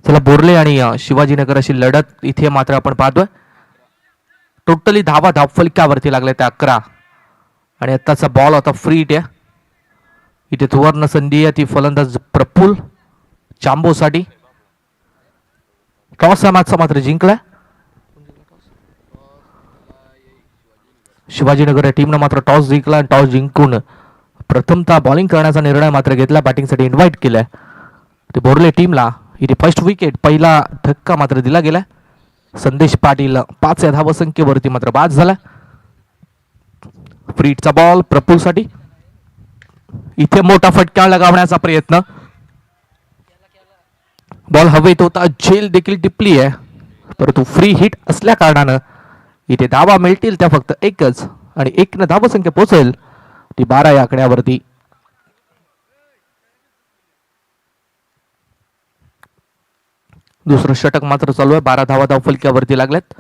चला बोर्ले आणि शिवाजीनगर अशी लढत इथे मात्र आपण पाहतोय. टोटली धावा धावफलकावरती लागल्या त्या 11 आणि आत्ताचा बॉल होता फ्री हिट आहे. इथे सुवर्ण संधी आहे ती फलंदाज प्रफुल्ल चांबोसाठी. टॉस हा मॅचचा मात्र जिंकलाय. शिवाजीनगर या टीमनं मात्र टॉस जिंकला आणि टॉस जिंकून प्रथमतः बॉलिंग करण्याचा निर्णय मात्र घेतला. बॅटिंगसाठी इन्व्हाइट केलाय ते बोर्ले टीमला. इथे फर्स्ट विकेट पहिला धक्का मात्र दिला गेलाय. संदेश पाटील 5 या धावसंख्येवरती मात्र बाद झाला. फ्रीटचा बॉल प्रफुल्लसाठी. इथे मोठा फटका लगावण्याचा प्रयत्न. बॉल हवेत होता, झेल देखील टिपली आहे, परंतु फ्री हिट असल्या कारणानं इथे धावा मिळतील त्या फक्त एकच आणि 1 धावसंख्या पोहोचेल ती 12 या आकड्यावरती. दुसरं षटक मात्र चालू आहे. 12 धावा धावफलकावरती लागल्यात.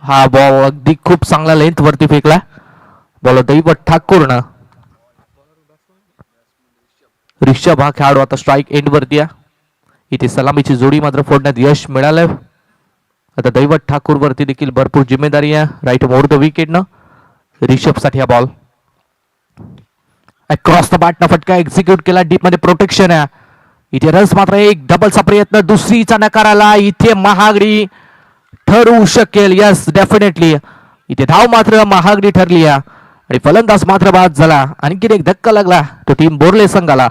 हा बॉल अगदी खूप चांगला लेंथ वरती फेकला. बॉल दैवत ठाकूरनं. रिषभ हा खेळाडू आता स्ट्राईक एंड वरती आहे. इथे सलामीची जोडी मात्र फोडण्यात यश मिळालंय. आता दैवत ठाकूर वरती देखील भरपूर जिम्मेदारी आहे. राईट ओव्हर द विकेट न रिषभ साठी हा बॉल अक्रॉस द बॅट न फटका एक्झिक्यूट केला. डीप मध्ये प्रोटेक्शन आहे. इथे रन्स मात्र एक डबलचा प्रयत्न, दुसरीचा नकार आला. इथे महागडी ठरू शकेल. यस डेफिनेटली इथे धाव मात्र महागडी ठरली आहे आणि फलंदाज मात्र बाद झाला. आणखीन एक धक्का लागला तो टीम बोर्ले संघाला.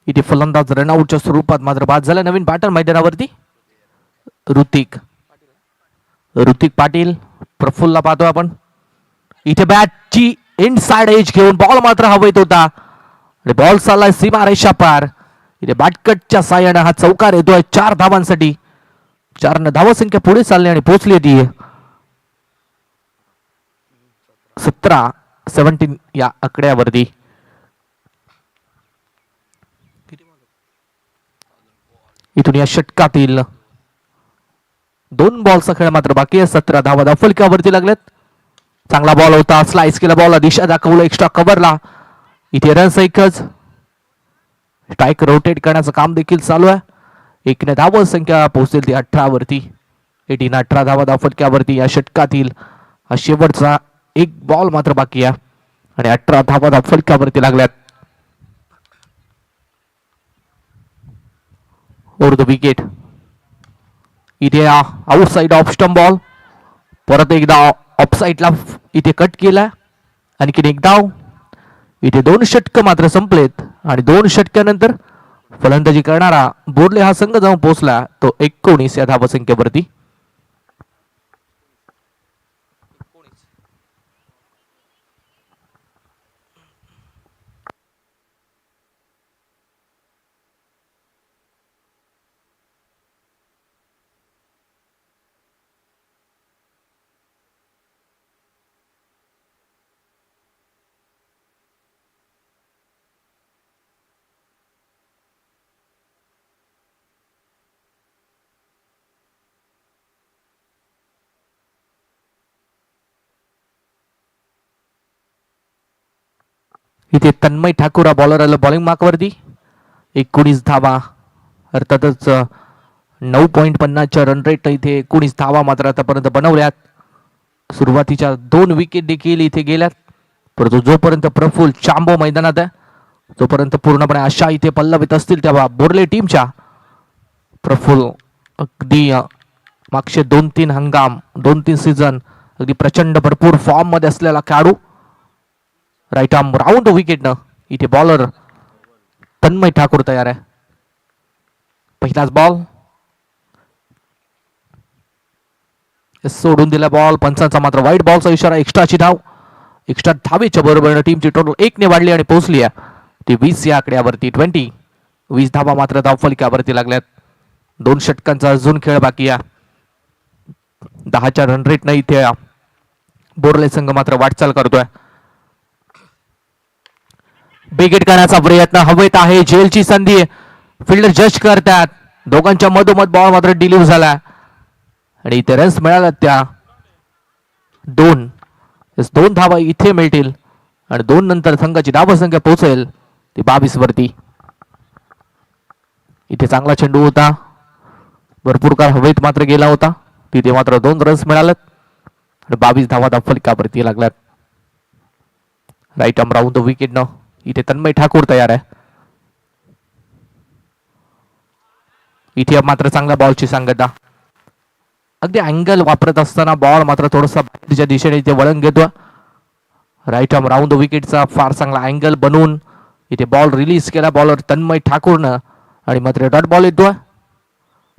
इथे फलंदाज रनआउटच्या स्वरूपात मात्र बाद झाला. नवीन बॅटर मैदानावरती ऋतिक पाटील. प्रफुल्लला पाहतोय आपण. इथे बॅटची इनसाइड एज घेऊन बॉल मात्र हवेत होता आणि बॉल चाललाय सीमा रेषा पार. इथे बॅटकटच्या साह्याने हा चौकार येतोय 4 धावांसाठी. 4 धावसंख्या पुढे चालली आणि पोहोचली ती 17 या आकड्यावरती. इथून या षटकातील 2 बॉलचा खेळ मात्र बाकी आहे. 17 धावा धावफलकावरती लागल्यात. चांगला बॉल होता, स्लाइस केला बॉल, दिशा दाखवलं एक्स्ट्रा कव्हरला. इथे रन्स एकच. स्ट्राईक रोटेट करण्याचं काम देखील चालू आहे. 1 धावसंख्या पोहोचेल ती 18 वरती. 18 धावा धावफलकावरती या षटकातील हा शेवटचा 1 बॉल मात्र बाकी आहे आणि 18 धावा धावफलकावरती लागल्यात. Over the wicket. इथे आउटसाइड ऑफ स्टंप बॉल. परत एकदा ऑफसाइडला इथे कट केला. आणखीन एक धाव. इथे 2 षटक मात्र संपलेत आणि 2 षटकानंतर फलंदाजी करणारा बोर्ले हा संघ जाऊन पोहोचला तो 19 या धावसंख्येवरती. इथे तन्मय ठाकूर हा बॉलर आला बॉलिंग मार्कवरती. 19 धावा अर्थातच 9.50च्या रन रेट इथे 19 धावा मात्र आतापर्यंत बनवल्यात. सुरुवातीच्या 2 विकेट देखील इथे गेल्यात, परंतु जोपर्यंत प्रफुल्ल चांबो मैदानात आहे तोपर्यंत पूर्णपणे आशा इथे पल्लवित असतील. तेव्हा बोर्ले टीमच्या प्रफुल्ल अगदी मागचे 2-3 हंगाम 2-3 सीझन अगदी प्रचंड भरपूर फॉर्म मध्ये असलेला खेळाडू. राईट आर्म राऊंड विकेट न इथे बॉलर तन्मय ठाकूर तयार आहे. पहिलाच बॉल सोडून दिला बॉल. पंचांचा मात्र वाईट बॉलचा इशारा. एक्स्ट्राची धाव. एक्स्ट्रा धावेच्या बरोबर टीमची टोटल 1 ने वाढली आणि पोहोचली आहे ती 20 या आकड्यावरती. 20 धावा मात्र धावफलकावरती लागल्यात. 2 षटकांचा अजून खेळ बाकी आहे. 10च्या रन रेटनं इथे बोरले संघ मात्र वाटचाल करतोय. बिगेट करण्याचा प्रयत्न हवेत आहे. जेलची संधी फिल्डर जज करतात. दोघांच्या मधोमध बॉल मात्र डिलीव्ह झाला आणि इथे रन्स मिळाला. त्या 2 धावा इथे मिळतील आणि 2 नंतर संघाची धावसंख्या पोहोचेल ती 22 वरती. इथे चांगला चेंडू होता. भरपूर काळ हवेत मात्र गेला होता. तिथे मात्र 2 रन्स मिळालेत आणि 22 धावा धावफलकावरती लागल्यात. Right arm round the wicket न इथे तन्मय ठाकूर तयार आहे. इथे मात्र चांगल्या बॉलची सांगता. अगदी अँगल वापरत असताना बॉल मात्र थोडासा बाहेरच्या दिशेने इथे वळण घेतो. राईट आर्म राऊंड द विकेटचा फार चांगला अँगल बनवून इथे बॉल रिलीज केला बॉलर तन्मय ठाकूरनं आणि मात्र डॉट बॉल येतो.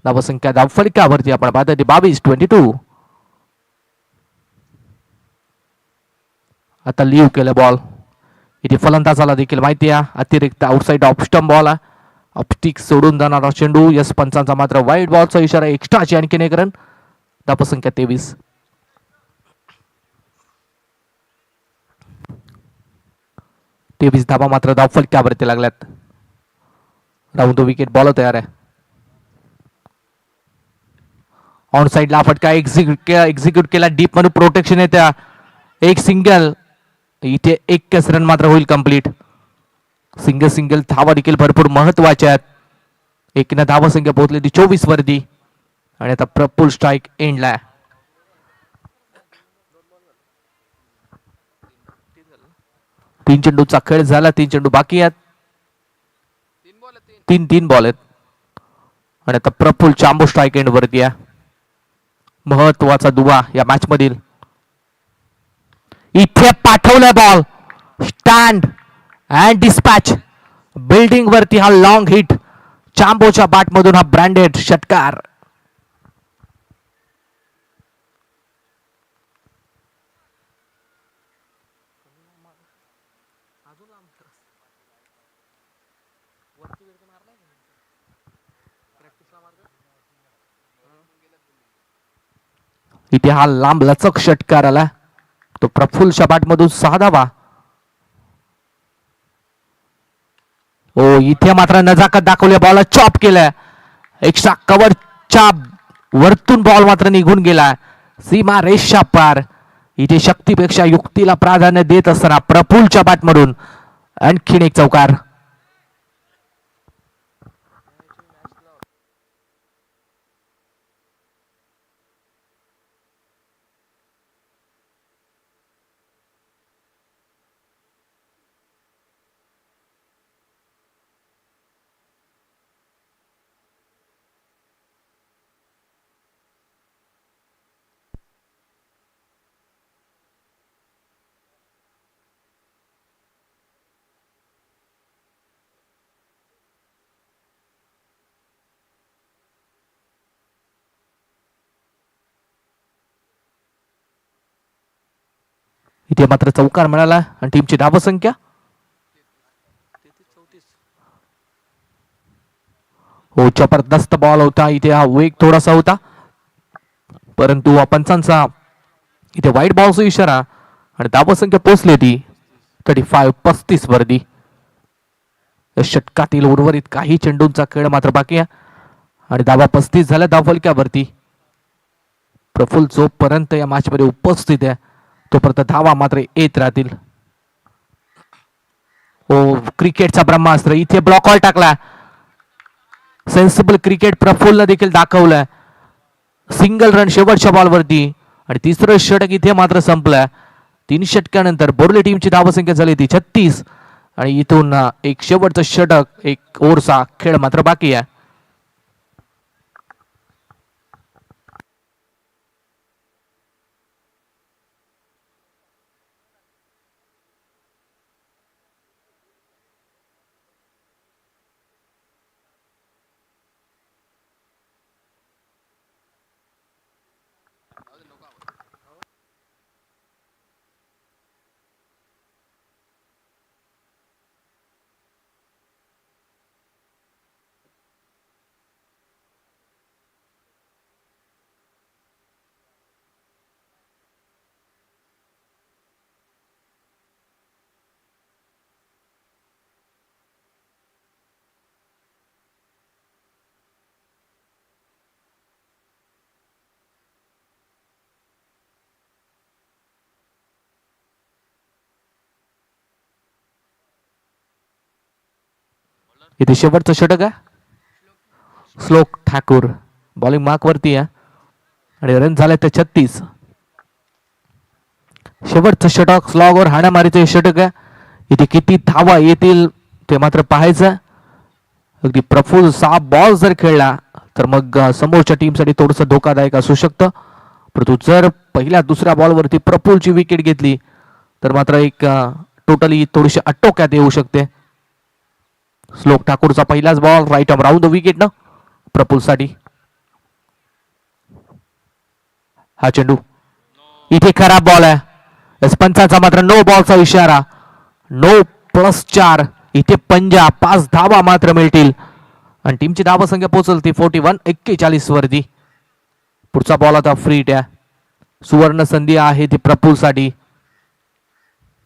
धावसंख्या धावफलकावरती आपण पाहतो ती 22-22. आता लीव केलं बॉल. इथे फलंदाजाला देखील माहिती आहे अतिरिक्त आउटसाइड ऑफ स्टंप बॉल आहे. ऑप्टिक सोडून जाणारा चेंडू. यस पंचांचा मात्र वाईट बॉलचा इशारा. एक्स्ट्राची आणखीन एक रन. धावसंख्या 23. धावा मात्र धावफलकावरती लागल्यात. राऊंड द विकेट बॉल तयार आहे. ऑन साइडला फटका एक्झिक्यूट केला. डीप मध्ये प्रोटेक्शन येत्या. एक सिंगल. इथे 1 रन मात्र होईल कंप्लीट. सिंगल धावा देखील भरपूर महत्वाच्या आहेत. 1 धावसंख्या पोहोचली ती 24 वरती आणि आता प्रफुल स्ट्राईक एंडला. 3 चेंडूचा खेळ झाला. 3 चेंडू बाकी आहेत. 3 बॉल आहेत आणि आता प्रफुल चांबो स्ट्राईक एंड वरती आहे. महत्वाचा दुवा या मॅच मधील. इथे पाठवलाय ball. Stand and dispatch. Building वरती हा लॉंग हिट. चांबोच्या बॅट मधून हा ब्रँडेड षटकार. इथे हा लांब लचक षटकार आला. तो प्रफुल्लच्या बॅट मधून 6 धावा. ओ इथे मात्र नजाकत दाखवली. बॉल चॉप केलाय. एक्स्ट्रा कव्हरच्या वरतून बॉल मात्र निघून गेला. सीमा रेषा पार. इथे शक्तीपेक्षा युक्तीला प्राधान्य देत असताना प्रफुल्लच्या बॅट मधून आणखीन एक चौकार. इथे मात्र चौकार मिळाला आणि टीमची धावसंख्या हो जबरदस्त बॉल होता. इथे हा वेग थोडासा होता परंतु पंचांचा इथे वाईट बॉलचा इशारा आणि धावसंख्या पोहोचली ती 35 वरती. षटकातील उर्वरित काही चेंडूंचा खेळ मात्र बाकी आहे आणि धावा 35 झाल्या धावफलकावरती. प्रफुल्ल जोपर्यंत या मॅच मध्ये उपस्थित आहे तोपर्यंत धावा मात्र येत राहतील. ओ क्रिकेटचा ब्रह्मास्त्र. इथे ब्लॉक ऑल टाकला. सेन्सिबल क्रिकेट प्रफुल्ल देखील दाखवलं. सिंगल रन शेवटच्या बॉलवरती आणि तिसरं षटक इथे मात्र संपलं. 3 षटकानंतर बोर्ले टीमची धावसंख्या झाली ती 36 आणि इथून एक शेवटचं षटक 1 ओव्हरचा खेळ मात्र बाकी आहे. इथे शेवटचं षटक आहे. श्लोक ठाकूर बॉलिंग मार्क वरती आहे आणि रन झाले ते 36. शेवटचं षटक स्लॉगवर हाणामारीचं षटक आहे. इथे किती धावा येतील ते मात्र पाहायचं. अगदी प्रफुल्ल 6 बॉल जर खेळला तर मग समोरच्या टीमसाठी थोडंसं धोकादायक असू शकतं. परंतु जर पहिल्या दुसऱ्या बॉलवरती प्रफुल्लची विकेट घेतली तर मात्र एक टोटली थोडीशी आटोक्यात येऊ शकते. श्लोक ठाकूरचा पहिलाच ball right arm round the wicket ना प्रफुल्लसाठी. हा चेंडू इथे खराब बॉल आहे. पंचाचा मात्र नो बॉलचा इशारा. 9+4 इथे पंजा 5 धावा मात्र मिळतील आणि टीमची धावा संख्या पोहोचल ती 41-41 वरती. पुढचा बॉल आता फ्री आहे. सुवर्ण संधी आहे ती प्रफुल्लसाठी.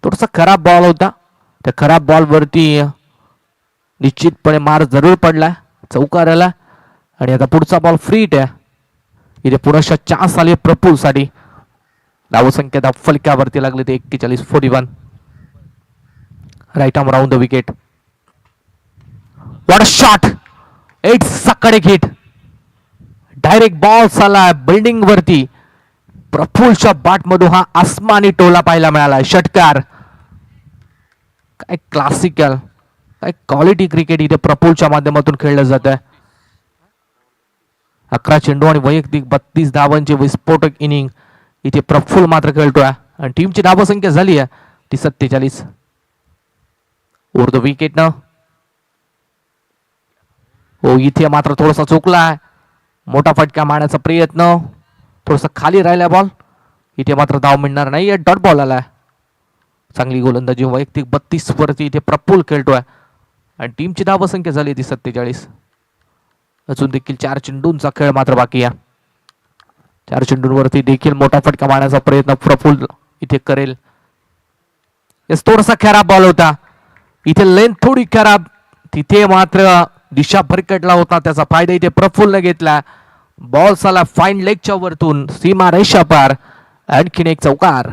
थोडासा खराब बॉल होता. त्या खराब बॉल वरती निश्चितपणे मार जरूर पडला चौकार आला आणि आता पुढचा बॉल फ्री आहे. इथे पुनश्च चान्स आली प्रफुल्लसाठी. धावसंख्या फलक्यावरती लागले ते 41-41. Right arm round the wicket. What a shot. 8 सकडे हिट. डायरेक्ट बॉल चालला बिल्डिंग वरती. प्रफुल्लच्या बॅट मधून हा आसमानी टोला पाहायला मिळाला. षटकार. काय क्लासिकल काय क्वालिटी क्रिकेट इथे प्रफुल्लच्या माध्यमातून खेळलं जात आहे. 11 चेंडू आणि वैयक्तिक 32 धावांची विस्फोटक इनिंग इथे प्रफुल्ल मात्र खेळतोय आणि टीमची धावसंख्या झाली आहे ती 47. ओव्हर द विकेट ना. हो इथे मात्र थोडासा चुकला. मोठा फटका मारण्याचा प्रयत्न. थोडासा खाली राहिला बॉल. इथे मात्र धाव मिळणार नाही. डॉट बॉल आलाय. चांगली गोलंदाजी वैयक्तिक 32 वरती इथे प्रफुल्ल खेळतोय आणि टीमची धावसंख्या झाली ती 47. अजून देखील 4 चेंडूंचा खेळ मात्र बाकी आहे. 4 चेंडूंवरती देखील मोठा फटका मारण्याचा प्रयत्न प्रफुल्ल इथे करेल. थोडासा खराब बॉल होता. इथे लेंथ थोडी खराब. तिथे मात्र दिशा भरकटला होता. त्याचा फायदा इथे प्रफुल्लने घेतला. बॉल साला फाईन लेगच्या वरतून सीमा रेषा पार. आणखीन एक चौकार.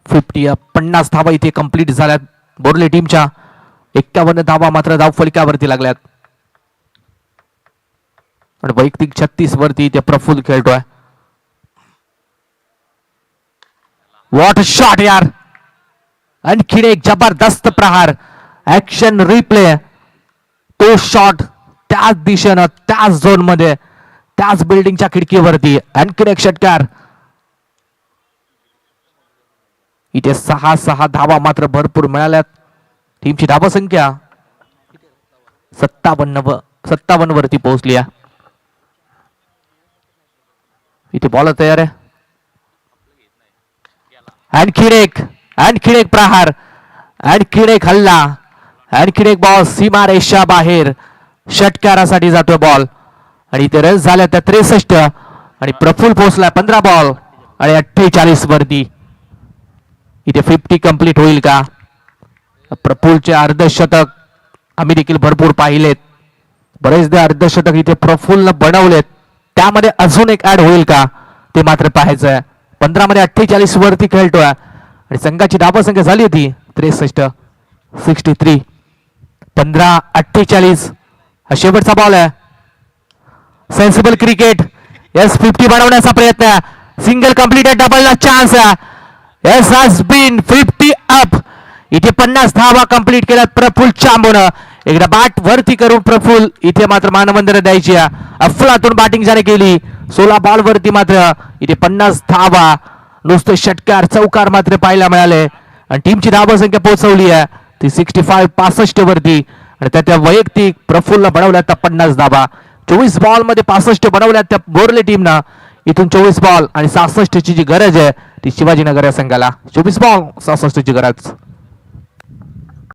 फिफ्टी 50 धावा इथे कंप्लीट झाल्यात बोर्ले टीमच्या. 51 धावा मात्र धाव फलकावरती लागल्यात आणि वैयक्तिक 36 वरती इथे प्रफुल्ल खेळतोय. व्हॉट अ शॉट यार. आणखीन एक जबरदस्त प्रहार. Action replay. तो शॉट त्याच दिशेनं त्याच झोन मध्ये त्याच बिल्डिंगच्या खिडकीवरती. आणखीन एक षटकार. इथे 6 धावा मात्र भरपूर मिळाल्यात. टीमची धावा संख्या 57 वरती पोहोचली आहे. इथे बॉल तयार आहे. आणखीन एक प्रहार. आणखीन एक हल्ला. आणखीन एक बॉल सीमा रेषा बाहेर. षटकारासाठी जातोय बॉल आणि इथे रन झाल्या त्या 63 आणि प्रफुल्ल पोहोचलाय 15 बॉल आणि 48 वरती. इथे 50 कंप्लीट होईल का. प्रफुल्लचे अर्धशतक आम्ही देखील भरपूर पाहिलेत. बरेचदा अर्धशतक इथे प्रफुल्लने बनवलेत. त्यामध्ये अजून एक ऍड होईल का ते मात्र पाहायचंय. 15 मध्ये 48 वरती खेळतोय आणि संघाची धावसंख्या झाली होती 63. 63 15-48. हा शेवटचा बॉल आहे. Sensible cricket. यस 50 बनवण्याचा प्रयत्न. Single completed. डबलला chance. Yash has been 50 up. इथे 50 धावा कंप्लीट केल्यात प्रफुल्ल चांबून. एकदा बॅट वरती करून प्रफुल्ल इथे मात्र मानवंदना द्यायची. अफलातून बॅटिंग ज्याने केली. 16 बॉल वरती मात्र इथे 50 धावा. नुसते षटकार चौकार मात्र पाहायला मिळाले आणि टीमची धावा संख्या पोहोचवली आहे ती 65 वरती आणि त्या वैयक्तिक प्रफुल्ल बनवल्यात त्या 50 धावा. 24 बॉल मध्ये 65 बनवल्यात त्या बोर्ले टीमनं. इथून 24 बॉल आणि 66 ची जी गरज आहे ती शिवाजीनगर या संघाला. 24 बॉल 66 ची गरज.